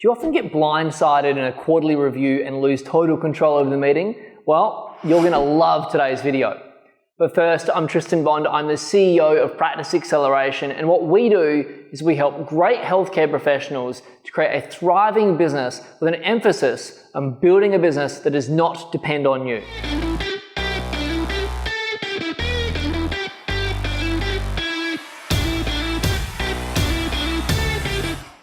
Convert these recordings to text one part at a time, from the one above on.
Do you often get blindsided in a quarterly review and lose total control over the meeting? Well, you're going to love today's video. But first, I'm Tristan Bond. I'm the CEO of Practice Acceleration, and what we do is we help great healthcare professionals to create a thriving business with an emphasis on building a business that does not depend on you.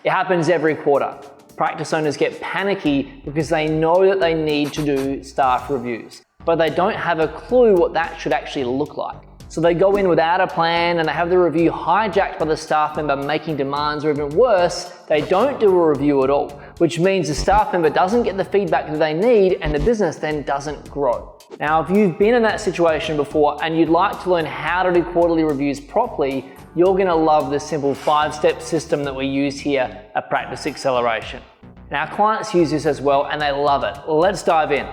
It happens every quarter. Practice owners get panicky because they know that they need to do staff reviews, but they don't have a clue what that should actually look like. So they go in without a plan and they have the review hijacked by the staff member making demands, or even worse, they don't do a review at all, which means the staff member doesn't get the feedback that they need and the business then doesn't grow. Now, if you've been in that situation before and you'd like to learn how to do quarterly reviews properly, you're going to love the simple 5-step system that we use here at Practice Acceleration. And our clients use this as well and they love it. Let's dive in.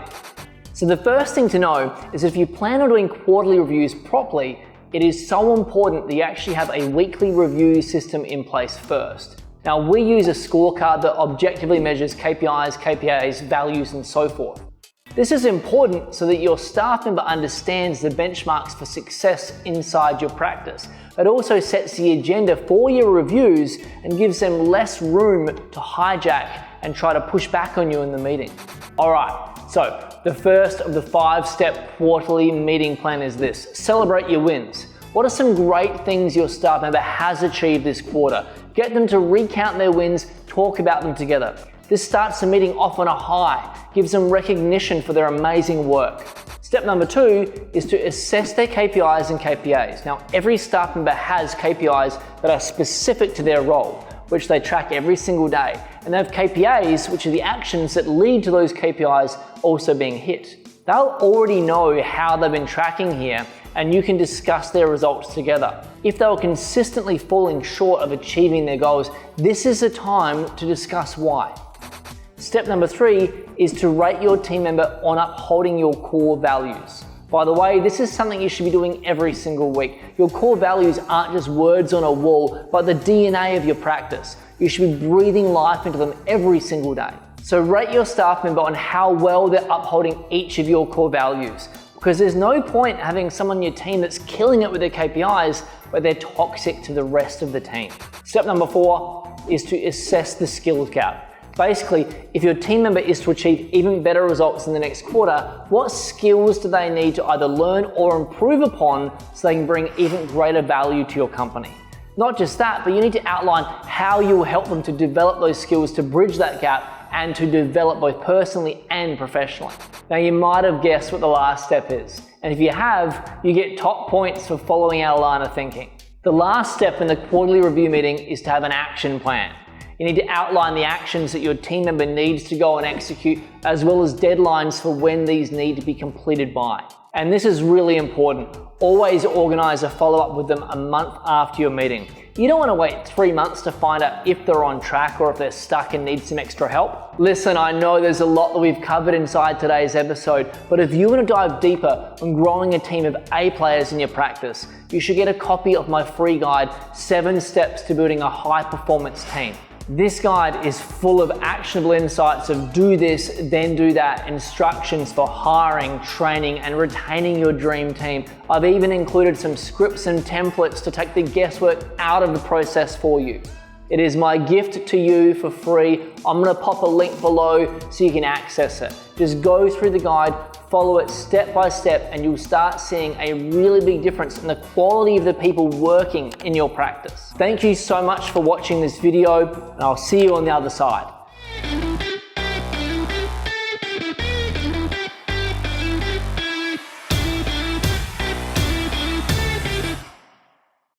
So the first thing to know is if you plan on doing quarterly reviews properly, it is so important that you actually have a weekly review system in place first. Now, we use a scorecard that objectively measures KPIs, KPAs, values, and so forth. This is important so that your staff member understands the benchmarks for success inside your practice. It also sets the agenda for your reviews and gives them less room to hijack and try to push back on you in the meeting. All right, so the first of the 5-step quarterly meeting plan is this: celebrate your wins. What are some great things your staff member has achieved this quarter? Get them to recount their wins, talk about them together. This starts the meeting off on a high, gives them recognition for their amazing work. Step number 2 is to assess their KPIs and KPAs. Now, every staff member has KPIs that are specific to their role, which they track every single day. And they have KPAs, which are the actions that lead to those KPIs also being hit. They'll already know how they've been tracking here, and you can discuss their results together. If they were consistently falling short of achieving their goals, this is the time to discuss why. Step number 3 is to rate your team member on upholding your core values. By the way, this is something you should be doing every single week. Your core values aren't just words on a wall, but the DNA of your practice. You should be breathing life into them every single day. So rate your staff member on how well they're upholding each of your core values, because there's no point having someone on your team that's killing it with their KPIs, but they're toxic to the rest of the team. Step number 4 is to assess the skills gap. Basically, if your team member is to achieve even better results in the next quarter, what skills do they need to either learn or improve upon so they can bring even greater value to your company? Not just that, but you need to outline how you will help them to develop those skills to bridge that gap and to develop both personally and professionally. Now, you might have guessed what the last step is, and if you have, you get top points for following our line of thinking. The last step in the quarterly review meeting is to have an action plan. You need to outline the actions that your team member needs to go and execute, as well as deadlines for when these need to be completed by. And this is really important. Always organize a follow-up with them a month after your meeting. You don't want to wait 3 months to find out if they're on track or if they're stuck and need some extra help. Listen, I know there's a lot that we've covered inside today's episode, but if you want to dive deeper on growing a team of A players in your practice, you should get a copy of my free guide, 7 Steps to Building a High-Performance Team. This guide is full of actionable insights of do this, then do that, instructions for hiring, training, and retaining your dream team. I've even included some scripts and templates to take the guesswork out of the process for you. It is my gift to you for free. I'm gonna pop a link below so you can access it. Just go through the guide, follow it step by step, and you'll start seeing a really big difference in the quality of the people working in your practice. Thank you so much for watching this video, and I'll see you on the other side.